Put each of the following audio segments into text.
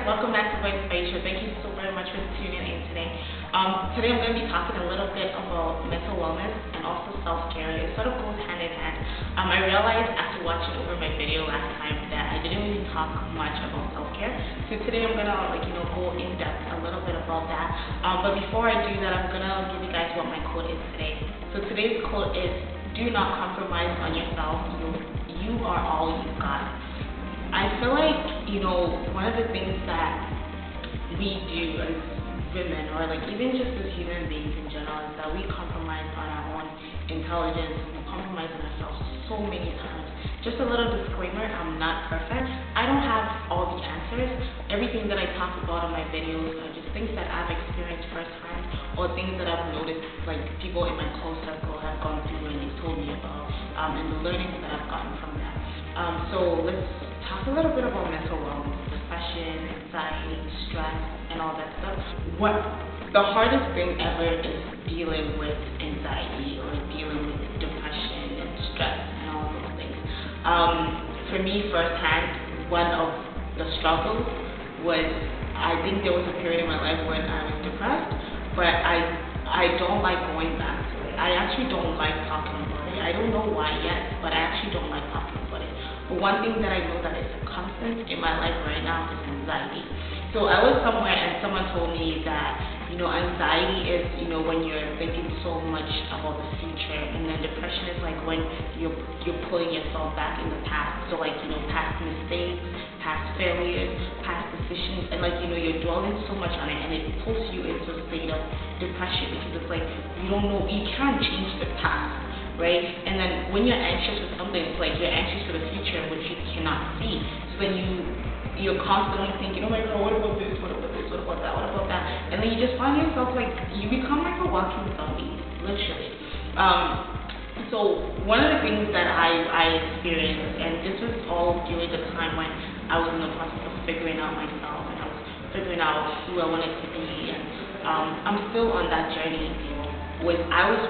welcome back to Voice Asia. Thank you so very much for tuning in today. Today I'm going to be talking a little bit about mental wellness and also self-care. It sort of goes hand in hand. I realized after watching over my video last time that I didn't really talk much about self-care. So today I'm going to go in depth a little bit about that. But before I do that, I'm going to give you guys what my quote is today. So today's quote is, "Do not compromise on yourself. You are all you've got." I feel like, one of the things that we do as women, or even just as human beings in general, is that we compromise on our own intelligence. We compromise on ourselves so many times. Just a little disclaimer, I'm not perfect. I don't have all the answers. Everything that I talk about in my videos are just things that I've experienced firsthand, or things that I've noticed, people in my close circle have gone through and they've told me about, and the learnings that I've gotten from that. So let's talk a little bit about mental wellness, depression, anxiety, stress, and all that stuff. What the hardest thing ever is dealing with anxiety or dealing with depression and stress and all those things. For me firsthand, one of the struggles was, I think there was a period in my life when I was depressed, but I don't like going back to it. I actually don't like talking about it. I don't know why yet, but I actually don't like talking about it. But one thing that I know that is a constant in my life right now is anxiety. So I was somewhere and someone told me that, anxiety is, when you're thinking so much about the future, and then depression is like when you're pulling yourself back in the past. So past mistakes, past failures, past decisions, and you're dwelling so much on it, and it pulls you into a state of depression because it's like you don't know, you can't change the past, right? And then when you're anxious with something, it's like you're anxious for the future, which you cannot see. So then you're constantly thinking, oh my God, what about this? What about this? What about that? What about that? And then you just find yourself you become like a walking zombie, literally. So one of the things that I experienced, and this was all during the time when I was in the process of figuring out myself, and I was figuring out who I wanted to be, and I'm still on that journey. I was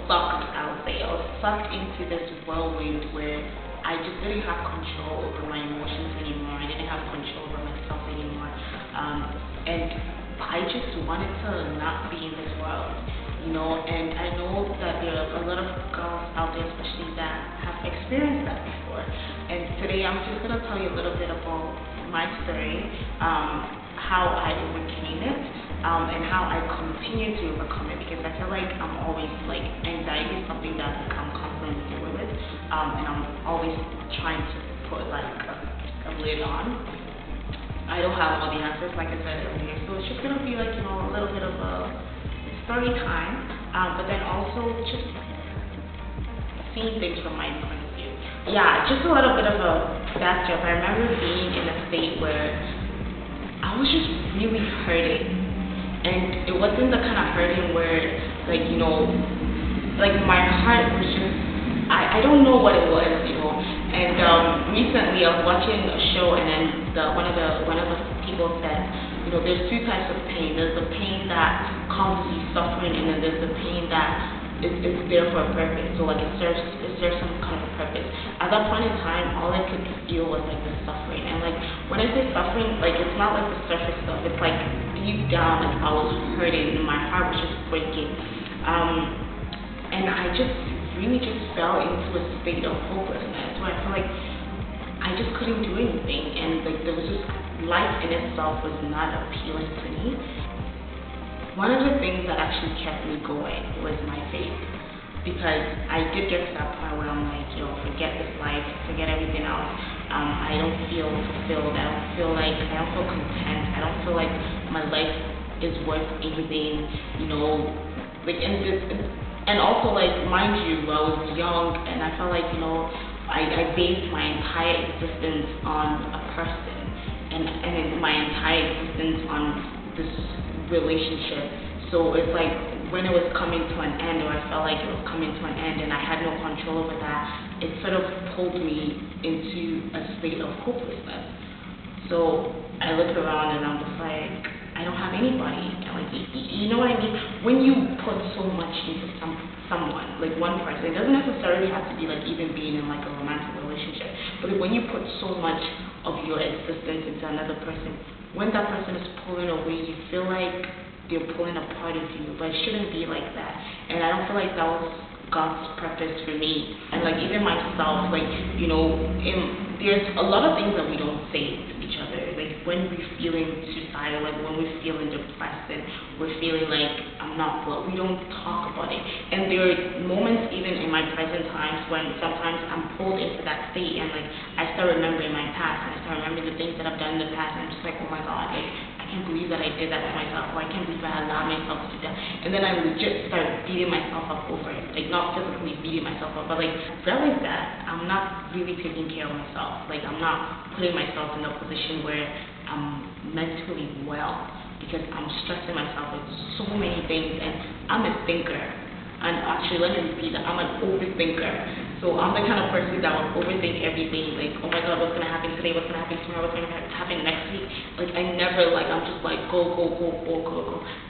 sucked, I would say. I was sucked into this whirlwind where I just didn't have control over my emotions anymore. I didn't have control over myself anymore. And I just wanted to not be in this world, and I know that there are a lot of girls out there, especially that have experienced that before. And today I'm just going to tell you a little bit about my story, how I overcame it, and how I continue to overcome it, because I feel like I'm always anxiety is something that I'm constantly dealing with, and I'm always trying to put a lid on. I don't have all the answers, like I said earlier, so it's just gonna be a little bit of a story time, but then also just seeing things from my point of view. Yeah, just a little bit of a backdrop. I remember being in a state where I was just really hurting. And it wasn't the kind of hurting where, my heart was just, I don't know what it was, And recently I was watching a show, and then one of the people said, there's two types of pain. There's the pain that causes you suffering, and then there's the pain that is there for a purpose. So it serves some kind of purpose. At that point in time, all I could feel was the suffering. And when I say suffering, it's not the surface stuff. It's deep down, I was hurting, and my heart was just breaking. And I just really fell into a state of hopelessness where I felt like I just couldn't do anything, and there was just, life in itself was not appealing to me. One of the things that actually kept me going was my faith, because I did get to that point where I'm forget this life, forget everything else. I don't feel fulfilled. I don't feel content. I don't feel like my life is worth anything, and also mind you, I was young, and I felt I based my entire existence on a person, and my entire existence on this relationship. So it's when it was coming to an end, or I felt like it was coming to an end, and I had no control over that, it sort of pulled me into a state of hopelessness. So I look around and I'm just I don't have anybody. You know what I mean? When you put so much into someone, one person, it doesn't necessarily have to be even being in a romantic relationship, but when you put so much of your existence into another person. When that person is pulling away, you feel like they're pulling a part of you, but it shouldn't be like that. And I don't feel like that was God's purpose for me. And like even myself, like, you know, there's a lot of things that we don't say to each other. Like when we're feeling suicidal, like when we're feeling depressed and we're feeling like I'm not well, we don't talk about it. And there are moments even in my present times when sometimes I'm pulled into that state and like I start remembering my past and I start remembering the things that I've done in the past and I'm just like, oh my God, like I can't believe that I did that to myself, or I can't believe I allowed myself to do that. And then I legit start beating myself up over it. Like not physically beating myself up, but like realize that I'm not really taking care of myself. Like I'm not putting myself in a position where I'm mentally well because I'm stressing myself with so many things, and I'm a thinker. And actually, let me repeat that, I'm an overthinker. So I'm the kind of person that will overthink everything. Like, oh my God, what's gonna happen today? What's gonna happen tomorrow? What's gonna happen next week? Like, I never, like, I'm just like go.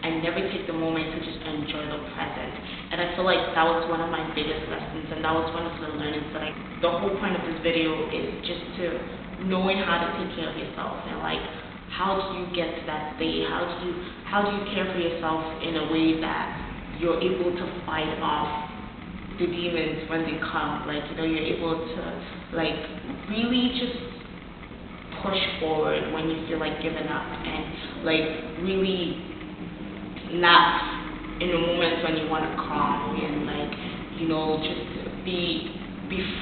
I never take the moment to just enjoy the present. And I feel like that was one of my biggest lessons, and that was one of the learnings that the whole point of this video is just to knowing how to take care of yourself, and like, how do you get to that state? How do you care for yourself in a way that you're able to fight off the demons when they come? Like, you know, you're able to like really just push forward when you feel like giving up, and like really laugh in the moments when you want to cry, and like, you know, just be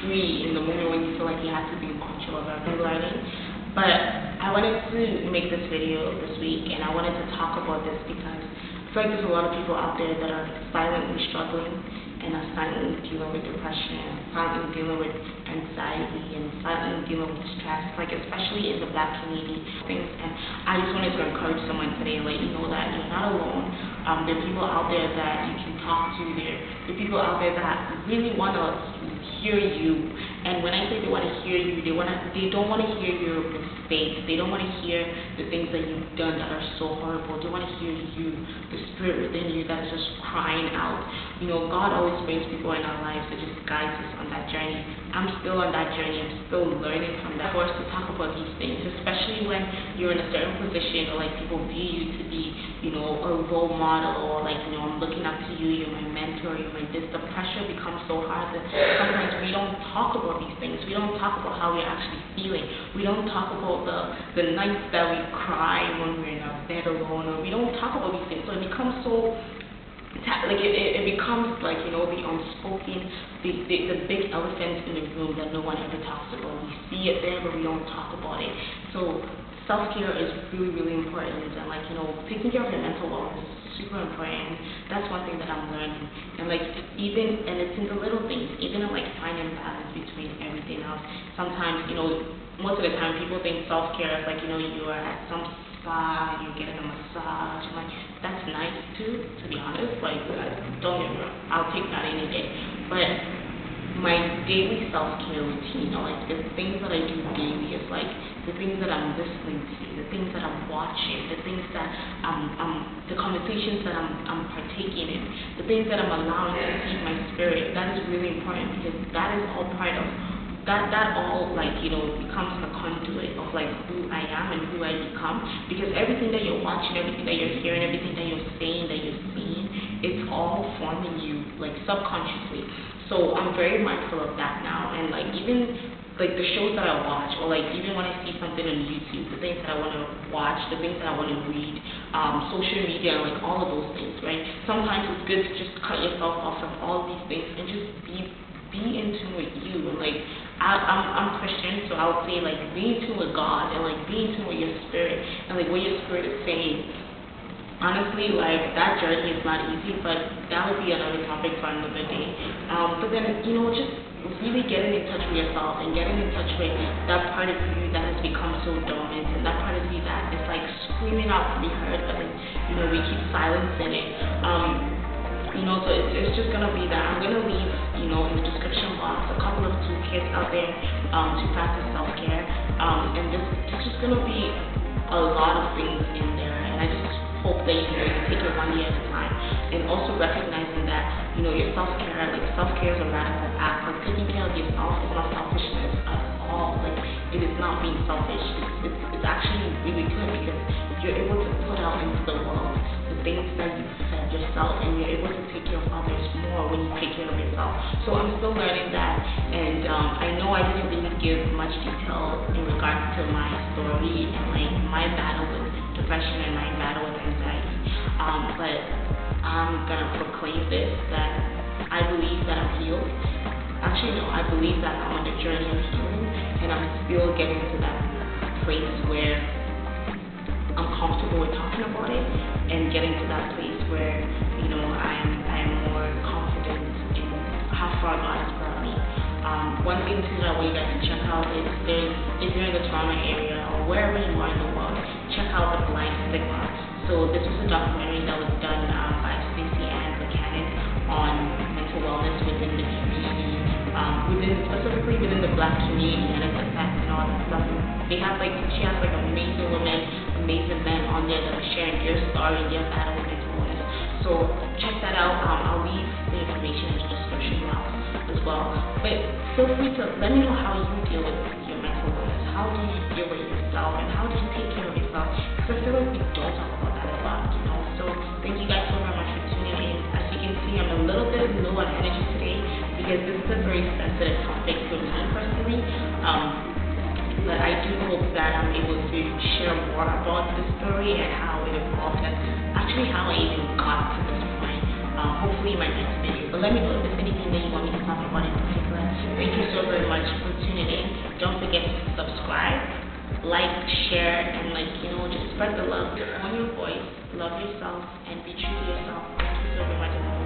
free in the moment when you feel like you have to be in control of everything. Learning. But I wanted to make this video this week, and I wanted to talk about this because I feel like there's a lot of people out there that are silently struggling and are silently dealing with depression, silently dealing with anxiety, and silently dealing with stress, like especially in the Black community things. And I just wanted to encourage someone today, let you know that you're not alone. There are people out there that you can talk to. There are people out there that really want to hear you. And when I say they want to hear you, they don't want to hear your mistakes. They don't want to hear the things that you've done that are so horrible. They want to hear you, the spirit within you that is just crying out. You know, God always brings people in our lives to just guide us on that journey. I'm still on that journey. I'm still learning from that. For us to talk about these things, especially when you're in a certain position, or like people view you to be, you know, a role model, or like, you know, I'm looking up to you, you're my mentor, you're my this. The pressure becomes so hard that sometimes we don't talk about these things. We don't talk about how we're actually feeling. We don't talk about the nights that we cry when we're in our bed alone, or we don't talk about these things. So it becomes so like it becomes like, you know, the unspoken, the big elephant in the room that no one ever talks about. We see it there, but we don't talk about it. So self-care is really, really important, and like, you know, taking care of your mental wellness is super important. That's one thing that I'm learning. And like, and it's in the little things, even in like finding balance between everything else. Sometimes, you know, most of the time people think self-care is like, you know, you are at some spa, you're getting a massage, and like, that's nice too, to be honest. Like, don't get me wrong, I'll take that any day. But my daily self-care routine, or like the things that I do daily, is like the things that I'm listening to, the things that I'm watching, the things that the conversations that I'm partaking in, the things that I'm allowing to feed my spirit. That is really important, because that is all part of that all, like, you know, becomes a conduit of like who I am and who I become. Because everything that you're watching, everything that you're hearing, everything that you're saying, that you're seeing, it's all forming you like subconsciously. So I'm very mindful of that now. And like, even like the shows that I watch, or like even when I see something on YouTube, the things that I want to watch, the things that I want to read, social media, like all of those things, right? Sometimes it's good to just cut yourself off from all these things and just be in tune with you. And like, I'm Christian, so I would say like be in tune with God, and like be in tune with your spirit, and like what your spirit is saying. Honestly, like, that journey is not easy, but that would be another topic for another day. But then, you know, just really getting in touch with yourself, and getting in touch with that part of you that has become so dormant, and that part of you that is like screaming out to be heard, but then, you know, we keep silencing it. You know, so it's just gonna be that I'm gonna leave, you know, in the description box a couple of toolkits out there to practice self-care, and this just gonna be a lot of things in there, and I just hope that, you know, you take it one day at a time, and also recognizing that, you know, your self-care is a radical act. Like, taking care of yourself is not selfishness at all. Like, it's it is not being selfish. It's actually really good because you're able to put out into the world the things that you said yourself, and you're able to take care of others more when you take care of yourself. So I'm still learning that, and I know I didn't really give much detail in regards to my story and like my battle with depression and my battle with anxiety. But I'm gonna proclaim this, that I believe that I'm healed. Actually, no, I believe that I'm on the journey of healing, and I'm still getting to that place where I'm comfortable with talking about it, and getting to that place where, you know, I'm more confident in how far God has brought me. One thing too that I want you guys to check out is if you're in the Toronto area or wherever you are in the world, check out The Blind Stigma. So this was a documentary that was done by Stacey Ann Buchanan on mental wellness within the community, specifically within the Black community and its effects and all that stuff. She has like amazing women, amazing men on there that are sharing their story, their battle with mental wellness. So check that out. I'll leave the information in the description box as well. But feel free to let me know how you deal with your mental wellness. How do you deal with yourself, and how do you take care of yourself? Because I feel like we don't talk about that a lot, you know. So thank you guys so very much for tuning in. As you can see, I'm a little bit low on energy today because this is a very sensitive topic for me personally. But I do hope that I'm able to share more about this story and how it evolved and actually how I even got to this point. Hopefully in my next video. But let me know if there's anything that you want me to talk about in particular. Thank you so very much for tuning in. Don't forget to subscribe, like, share, and just spread the love. Own your voice, love yourself, and be true to yourself. Thank you so very much.